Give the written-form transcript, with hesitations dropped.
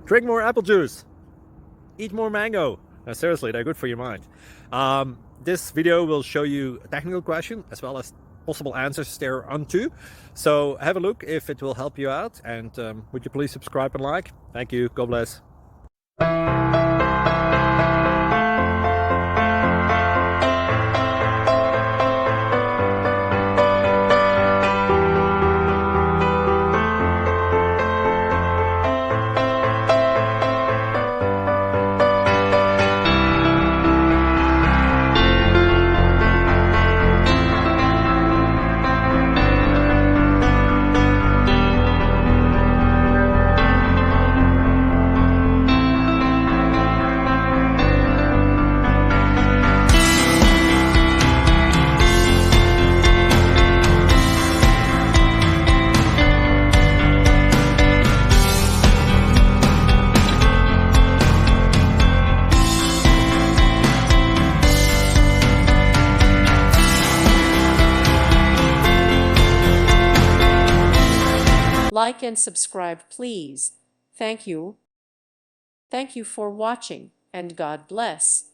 Drink more apple juice. Eat more mango. No, seriously, they're good for your mind. This video will show you a technical question as well as possible answers thereunto. So have a look if it will help you out, and would you please subscribe and like? Thank you. God bless. Like and subscribe, please. Thank you. Thank you for watching, and God bless.